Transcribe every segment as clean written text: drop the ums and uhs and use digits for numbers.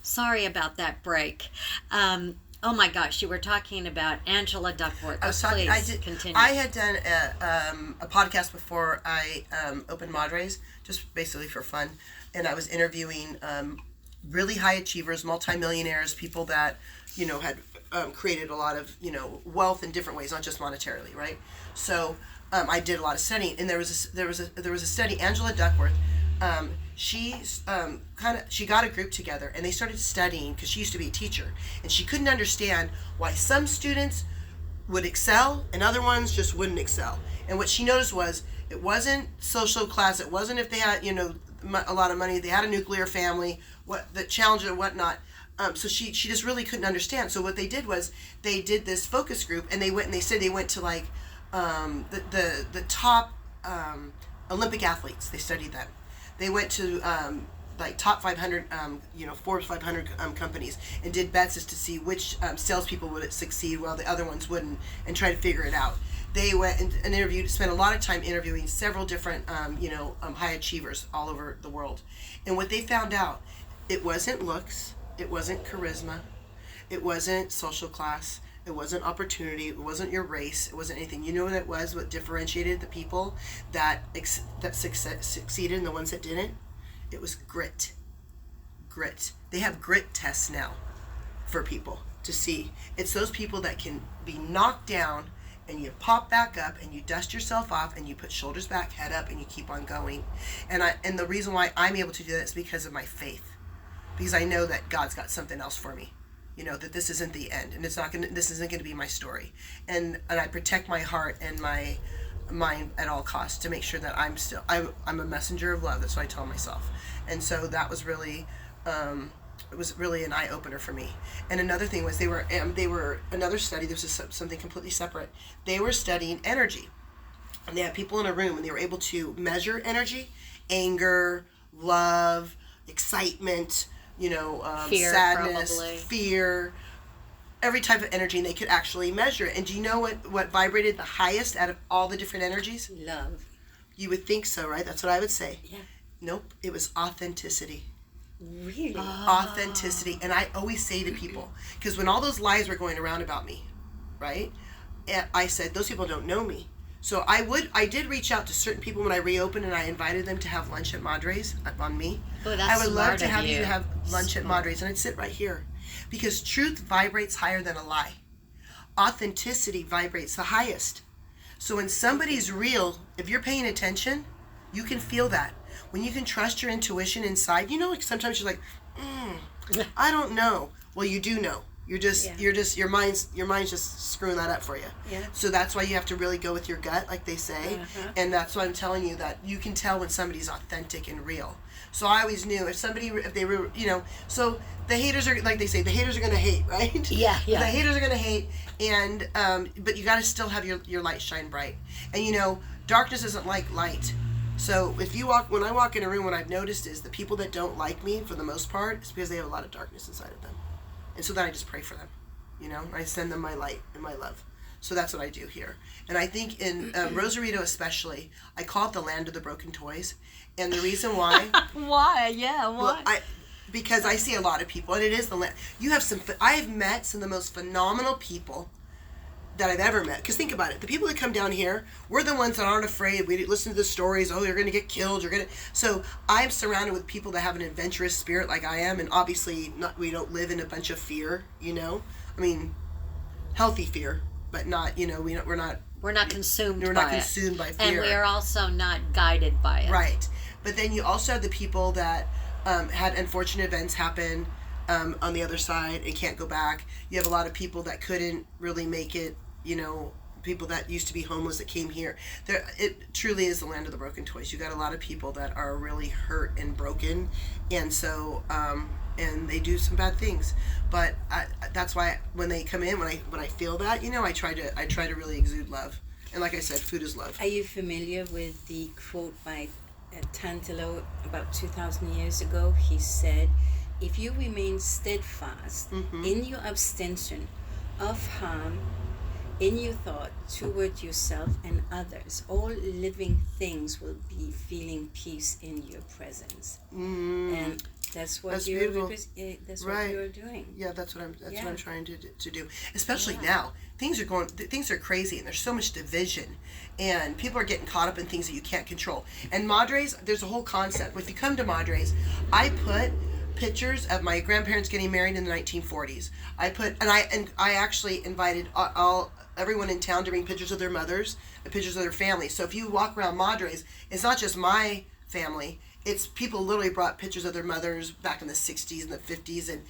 Sorry about that break. Oh my gosh, you were talking about Angela Duckworth. I was talking. Please continue. I had done a podcast before I opened Madres, just basically for fun, and I was interviewing really high achievers, multimillionaires, people that had created a lot of wealth in different ways, not just monetarily, right? So I did a lot of studying, and there was a study. Angela Duckworth. She got a group together and they started studying because she used to be a teacher, and she couldn't understand why some students would excel and other ones just wouldn't excel. And what she noticed was it wasn't social class, it wasn't if they had a lot of money, they had a nuclear family, what the challenge or whatnot. So she just really couldn't understand. So what they did was they did this focus group, and they said they went to like the top Olympic athletes. They studied them. They went to like top 500, Forbes 500 companies, and did bets as to see which salespeople would succeed while the other ones wouldn't, and try to figure it out. They went and interviewed, spent a lot of time interviewing several different, high achievers all over the world. And what they found out, it wasn't looks, it wasn't charisma, it wasn't social class, it wasn't opportunity, it wasn't your race, it wasn't anything. You know what it was? What differentiated the people that succeeded and the ones that didn't? It was grit. Grit. They have grit tests now for people to see. It's those people that can be knocked down and you pop back up and you dust yourself off and you put shoulders back, head up, and you keep on going. And the reason why I'm able to do that is because of my faith. Because I know that God's got something else for me. That this isn't the end, and this isn't going to be my story. And I protect my heart and my mind at all costs to make sure that I'm a messenger of love. That's what I tell myself. And so that was really, it was really an eye opener for me. And another thing was they were another study. This was something completely separate. They were studying energy, and they had people in a room, and they were able to measure energy, anger, love, excitement, fear, sadness, probably. fear, every type of energy, and they could actually measure it. And do you know what vibrated the highest out of all the different energies? Love. You would think so, right? That's what I would say. Yeah. Nope. It was authenticity. Really? Authenticity. And I always say to people, because when all those lies were going around about me, right? I said, those people don't know me. So I did reach out to certain people when I reopened, and I invited them to have lunch at Madre's on me. Oh, that's I would love to have you to have lunch at Madre's, and I'd sit right here. Because truth vibrates higher than a lie. Authenticity vibrates the highest. So when somebody's real, if you're paying attention, you can feel that. When you can trust your intuition inside, like sometimes you're like, I don't know. Well, you do know. Your mind's just screwing that up for you. Yeah. So that's why you have to really go with your gut, like they say. And that's why I'm telling you that you can tell when somebody's authentic and real. So I always knew if they were, so the haters are, like they say, the haters are going to hate, right? Yeah. The haters are going to hate, and but you got to still have your light shine bright. And darkness isn't like light. So when I walk in a room, what I've noticed is the people that don't like me, for the most part, it's because they have a lot of darkness inside of them. And so then I just pray for them, I send them my light and my love. So that's what I do here. And I think in Rosarito especially, I call it the land of the broken toys. And the reason why... Why? Yeah, why? Well, because I see a lot of people, and it is the land. I have met some of the most phenomenal people that I've ever met. Because think about it. The people that come down here, we're the ones that aren't afraid. We listen to the stories. Oh, you're going to get killed. So I'm surrounded with people that have an adventurous spirit like I am. And obviously, we don't live in a bunch of fear, I mean, healthy fear, but not, we're not... We're not consumed by it. We're not consumed by fear. And we are also not guided by it. Right. But then you also have the people that had unfortunate events happen on the other side and can't go back. You have a lot of people that couldn't really make it, people that used to be homeless that came here. It truly is the land of the broken toys. You got a lot of people that are really hurt and broken, and so and they do some bad things. But that's why when they come in, when I feel that, I try to really exude love. And like I said, food is love. Are you familiar with the quote by Tantalo about 2,000 years ago? He said, if you remain steadfast in your abstention of harm, in your thought toward yourself and others, all living things will be feeling peace in your presence. And That's what That's you're beautiful. that's Right. what you're doing. Yeah, that's what Yeah. I'm trying to do. Especially Yeah. now, things are crazy, and there's so much division, and people are getting caught up in things that you can't control. And Madres, there's a whole concept. If you come to Madres, I put pictures of my grandparents getting married in the 1940s. I actually invited everyone in town to bring pictures of their mothers and pictures of their families. So if you walk around Madres, it's not just my family. It's people literally brought pictures of their mothers back in the 60s and the 50s, and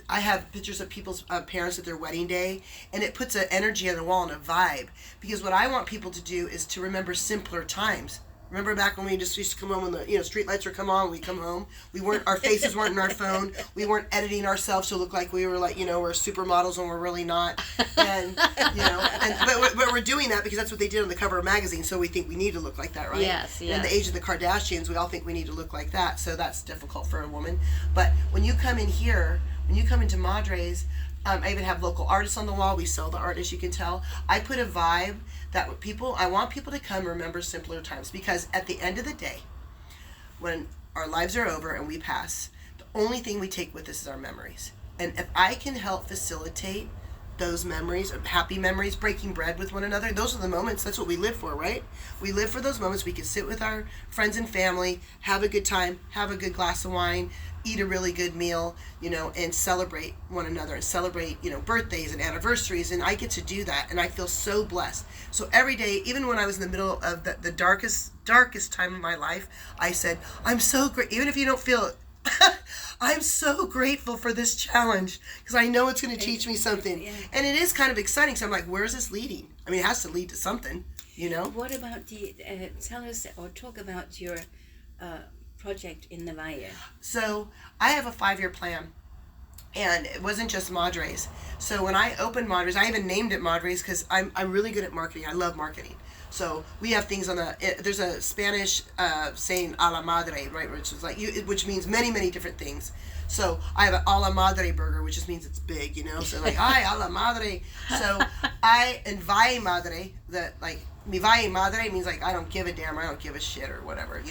I have pictures of people's parents at their wedding day, and it puts an energy on the wall and a vibe, because what I want people to do is to remember simpler times. Remember back when we just used to come home when the street lights would come on, we come home. Our faces weren't in our phone. We weren't editing ourselves to look like we were we're supermodels when we're really not. And but we're doing that because that's what they did on the cover of magazine. So we think we need to look like that, right? Yes. And in the age of the Kardashians, we all think we need to look like that. So that's difficult for a woman. But when you come in here, when you come into Madres, I even have local artists on the wall. We sell the art, as you can tell. I put a vibe that I want people to come remember simpler times, because at the end of the day, when our lives are over and we pass, the only thing we take with us is our memories. And if I can help facilitate those memories, happy memories, breaking bread with one another, those are the moments. That's what we live for, right? We live for those moments. We can sit with our friends and family, have a good time, have a good glass of wine, eat a really good meal, and celebrate one another, and celebrate, birthdays and anniversaries. And I get to do that, and I feel so blessed. So every day, even when I was in the middle of the darkest time of my life, I said, I'm so great. Even if you don't feel it, I'm so grateful for this challenge, because I know it's going to teach me something. Yeah. And it is kind of exciting. So I'm like, where's this leading? I mean, it has to lead to something, What about tell us or talk about your project in the Valle? So I have a 5-year plan, and it wasn't just Madres. So when I opened Madres, I even named it Madres because I'm really good at marketing. I love marketing. So we have things on there's a Spanish saying a la madre, right, which is which means many, many different things. So I have an a la madre burger, which just means it's big, so ay, a la madre. So and valle madre, mi valle madre means I don't give a damn, I don't give a shit or whatever,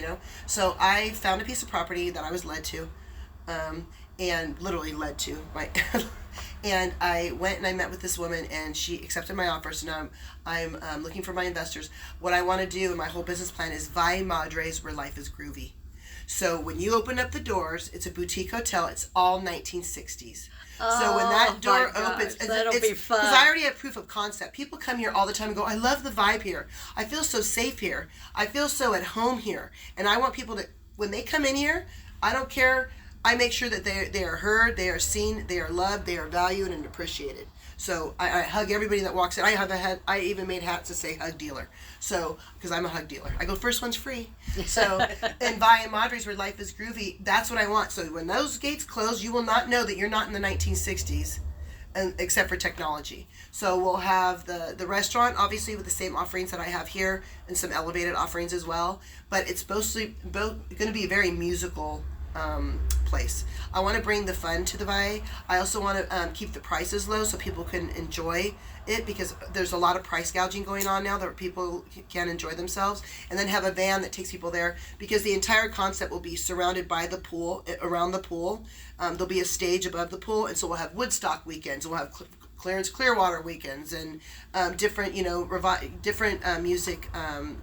So I found a piece of property that I was led to, and literally led to and I went and I met with this woman, and she accepted my offer. So now I'm looking for my investors. What I want to do in my whole business plan is Valle Madres, where life is groovy. So when you open up the doors, it's a boutique hotel. It's all 1960s. So when that door opens, that'll be fun. Because I already have proof of concept. People come here all the time and go, I love the vibe here. I feel so safe here. I feel so at home here. And I want people to, when they come in here, I don't care. I make sure that they are heard, they are seen, they are loved, they are valued and appreciated. So I hug everybody that walks in. I even made hats that say hug dealer. So, because I'm a hug dealer. I go, first one's free. So, in Valle Madres, where life is groovy, that's what I want. So when those gates close, you will not know that you're not in the 1960s, except for technology. So we'll have the restaurant, obviously, with the same offerings that I have here, and some elevated offerings as well. But it's mostly going to be a very musical place. I want to bring the fun to the Valle. I also want to keep the prices low so people can enjoy it, because there's a lot of price gouging going on now that people can enjoy themselves, and then have a van that takes people there, because the entire concept will be surrounded by the pool, around the pool. There'll be a stage above the pool, and so we'll have Woodstock weekends, we'll have Clarence Clearwater weekends, and different different music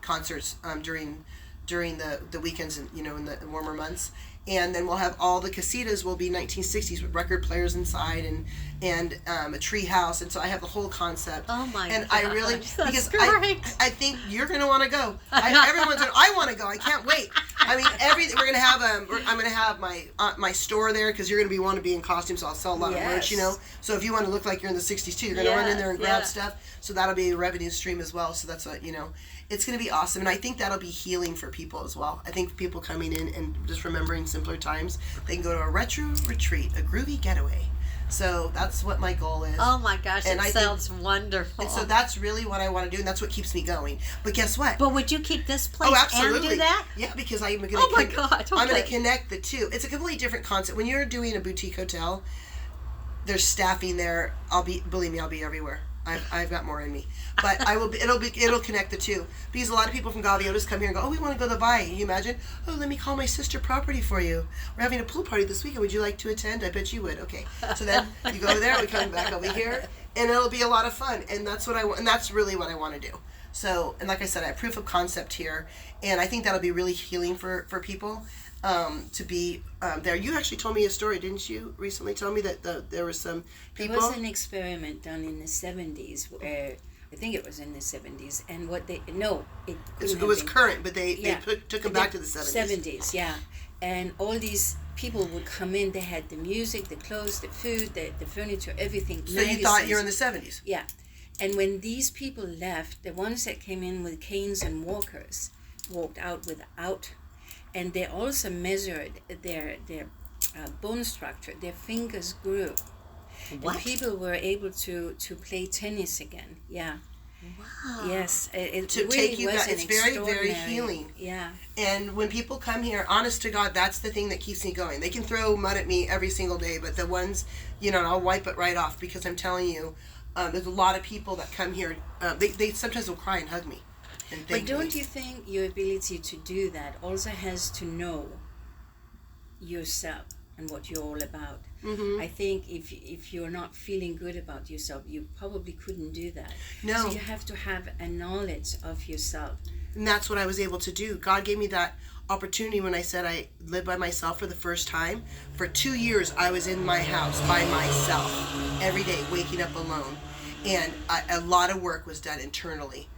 concerts during the weekends, in the warmer months. And then we'll have all the casitas will be 1960s with record players inside, and a tree house. And so I have the whole concept. Oh my and gosh, I really, that's because great. I think you're going to want to go. I want to go. I can't wait. I mean, we're going to have I'm going to have my store there, because you're going to want to be in costume, so I'll sell a lot of merch, So if you want to look like you're in the 60s too, you're going to run in there and grab stuff. So that'll be a revenue stream as well. So that's what, it's going to be awesome. And I think that'll be healing for people as well. I think people coming in and just remembering simpler times, they can go to a retro retreat, a groovy getaway. So that's what my goal is. Oh my gosh, and it sounds wonderful. And so that's really what I want to do, and that's what keeps me going. But guess what? But would you keep this place absolutely. and do that? Yeah, because I'm going to I'm going to connect the two. It's a completely different concept. When you're doing a boutique hotel, there's staffing there. Believe me, I'll be everywhere. I've got more in me, but it'll connect the two, because a lot of people from Gaviotas come here and go, oh, we want to go to the Baja. You imagine? Oh, let me call my sister property for you. We're having a pool party this weekend. Would you like to attend? I bet you would. Okay, so then you go over there, we come back over here, and it'll be a lot of fun. And that's what I want, and that's really what I want to do. So, and like I said, I have proof of concept here, and I think that'll be really healing for people. To be there. You actually told me a story, didn't you? Recently told me that there were some people. There was an experiment done in the 70s where, I think it was in the 70s, and what they, no, it was current, but they took them back to the 70s. 70s, yeah. And all these people would come in, they had the music, the clothes, the food, the furniture, everything. So you thought you were in the 70s? Yeah. And when these people left, the ones that came in with canes and walkers walked out without. And they also measured their bone structure. Their fingers grew. What? And people were able to play tennis again. Yeah. Wow. Yes. It To really take you was back, an it's very, very extraordinary- healing. Yeah. And when people come here, honest to God, that's the thing that keeps me going. They can throw mud at me every single day, but the ones, I'll wipe it right off, because I'm telling you, there's a lot of people that come here. They sometimes will cry and hug me. But don't you think your ability to do that also has to know yourself and what you're all about? Mm-hmm. I think if you're not feeling good about yourself, you probably couldn't do that. No. So you have to have a knowledge of yourself. And that's what I was able to do. God gave me that opportunity when I said I lived by myself for the first time. For 2 years, I was in my house by myself every day, waking up alone. And a lot of work was done internally,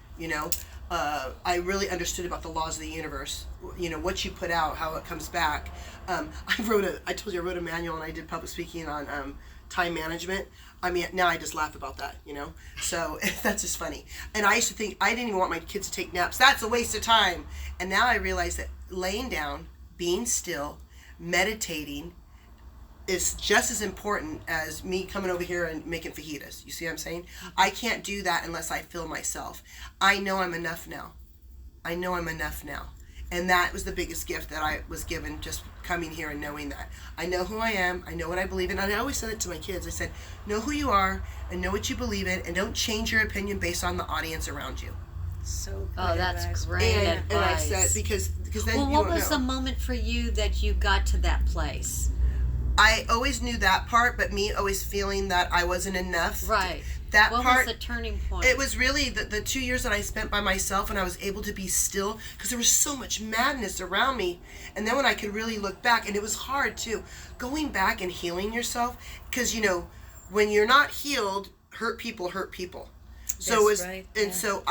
I really understood about the laws of the universe, what you put out, how it comes back. I told you I wrote a manual, and I did public speaking on time management. I mean, now I just laugh about that, so that's just funny. And I used to think I didn't even want my kids to take naps. That's a waste of time. And now I realize that laying down, being still, meditating is just as important as me coming over here and making fajitas. You see what I'm saying? I can't do that unless I feel myself. I know I'm enough now. And that was the biggest gift that I was given, just coming here and knowing that. I know who I am. I know what I believe in. And I always said it to my kids. I said, know who you are and know what you believe in, and don't change your opinion based on the audience around you. So good. Oh, that's advice. great And I advice. said, because then Well, you what don't was know. the moment for you that you got to that place? I always knew that part, but me always feeling that I wasn't enough. Right. That What part. was the turning point? It was really the 2 years that I spent by myself, and I was able to be still, because there was so much madness around me. And then when I could really look back, and it was hard too, going back and healing yourself, because when you're not healed, hurt people. So it was, right, and yeah. so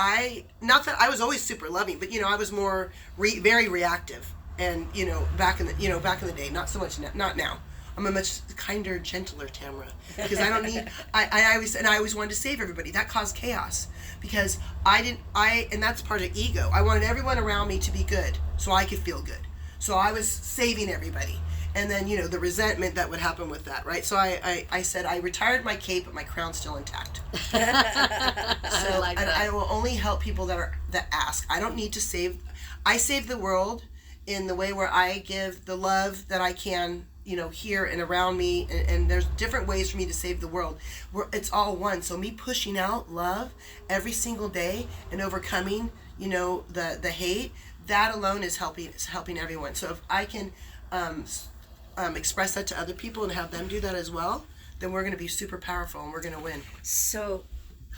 not that I was always super loving, but I was more very reactive, and back in the day, not so much not now. I'm a much kinder, gentler Tamara, because I don't need. I always wanted to save everybody. That caused chaos, because and that's part of ego. I wanted everyone around me to be good, so I could feel good. So I was saving everybody, and then the resentment that would happen with that, right? So I said I retired my cape, but my crown's still intact. So I like that. I will only help people that ask. I don't need to save. I save the world in the way where I give the love that I can. Here and around me, and there's different ways for me to save the world. It's all one. So me pushing out love every single day and overcoming, the hate, that alone is helping everyone. So if I can express that to other people and have them do that as well, then we're going to be super powerful and we're going to win. So,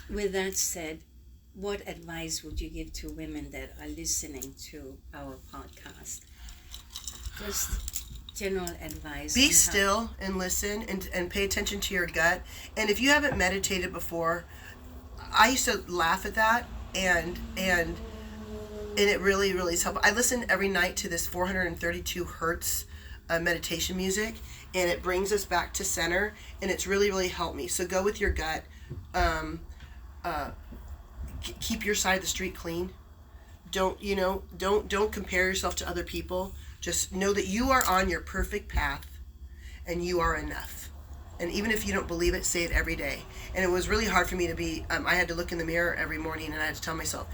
with that said, what advice would you give to women that are listening to our podcast? Just general advice. Be still and listen and pay attention to your gut. And if you haven't meditated before, I used to laugh at that, and it really, really is helpful. I listen every night to this 432 hertz meditation music, and it brings us back to center, and it's really, really helped me. So go with your gut. Keep your side of the street clean. Don't compare yourself to other people. Just know that you are on your perfect path, and you are enough. And even if you don't believe it, say it every day. And it was really hard for me to be, I had to look in the mirror every morning, and I had to tell myself,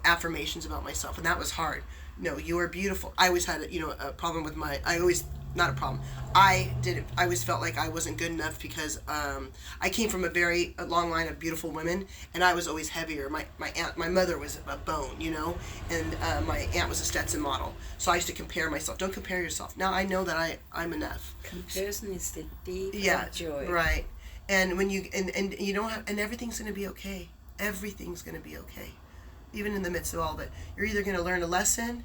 affirmations about myself. And that was hard. No, you are beautiful. I always had, a problem with I always not a problem. I always felt like I wasn't good enough because I came from a long line of beautiful women, and I was always heavier. My mother was a bone, you know, and my aunt was a Stetson model. So I used to compare myself. Don't compare yourself. Now I know that I'm enough. Comparison is the thief Yeah, of joy. right. And when you and you don't have, and everything's going to be okay. Everything's going to be okay, even in the midst of all of it. You're either going to learn a lesson,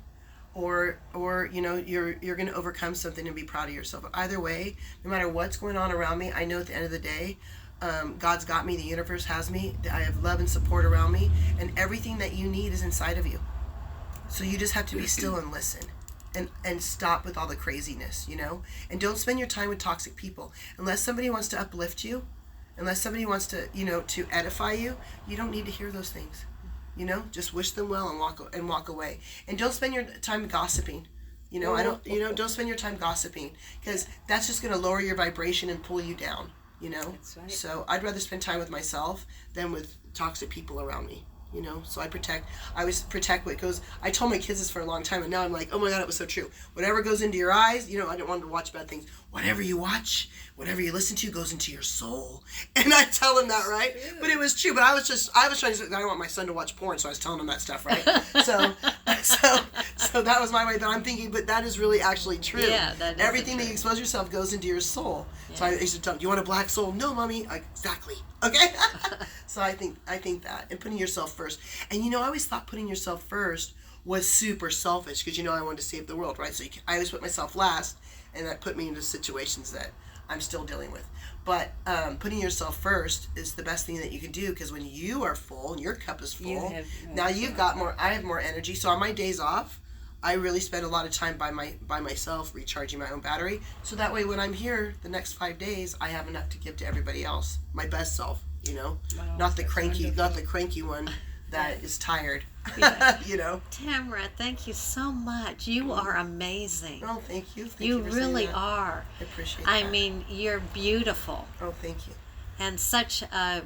or you know, you're going to overcome something and be proud of yourself. But either way, no matter what's going on around me, I know at the end of the day, God's got me. The universe has me. I have love and support around me, and everything that you need is inside of you. So you just have to be still and listen. And stop with all the craziness, you know? And don't spend your time with toxic people. Unless somebody wants to uplift you, unless somebody wants to, you know, to edify you, you don't need to hear those things. You know? Just wish them well and walk away. And don't spend your time gossiping. You know, don't spend your time gossiping, because that's just going to lower your vibration and pull you down, you know? That's right. So I'd rather spend time with myself than with toxic people around me. You know, so I always protect what goes. I told my kids this for a long time, and now I'm like, oh my God, it was so true. Whatever goes into your eyes, you know, I don't want them to watch bad things. Whatever you watch, whatever you listen to goes into your soul. And I tell them that, right? But it was true. But I was trying to, I don't want my son to watch porn, so I was telling him that stuff, right? So that was my way. But I'm thinking, but that is really actually true. Yeah, that is everything true. that you expose yourself goes into your soul. Yeah. So I used to tell them, do you want a black soul? No, mommy. Exactly. Okay. So I think that, and putting yourself first. And you know, I always thought putting yourself first was super selfish, because you know I wanted to save the world, right? So I always put myself last, and that put me into situations that I'm still dealing with. But putting yourself first is the best thing that you can do, because when you are full and your cup is full, I have more energy. So on my days off, I really spend a lot of time by myself, recharging my own battery. So that way, when I'm here the next 5 days, I have enough to give to everybody else, my best self. You know, Wow, not the that's cranky one that is tired. Yeah. You know. Tamara, thank you so much. You are amazing. Oh, thank you. Thank You for saying really that. are. I appreciate I that. mean, you're beautiful Oh, thank you. and such a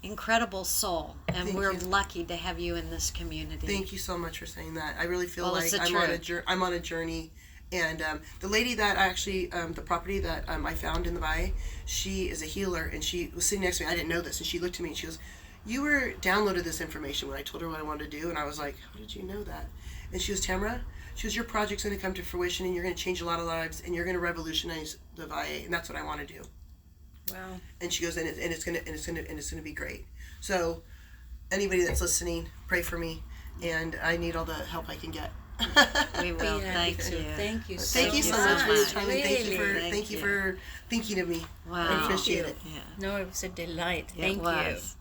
incredible soul, and Thank we're you. lucky to have you in this community. Thank you so much for saying that. I really feel Well, like it's the I'm on a journey. And the lady that actually, the property that I found in the Baja, she is a healer, and she was sitting next to me. I didn't know this, and she looked at me and she goes, "You were downloaded this information when I told her what I wanted to do." And I was like, "How did you know that?" And she goes, "Tamara," she goes, "your project's going to come to fruition, and you're going to change a lot of lives, and you're going to revolutionize the Baja, and that's what I want to do." Wow. And she goes, it's gonna be great. So anybody that's listening, pray for me, and I need all the help I can get. We will. Yeah, Thank me too. you. Thank you Thank you so so much for your much. time, and thank you Thank for you. thinking of me. Wow. I appreciate it. Yeah, No, it was a delight. it Thank you. was.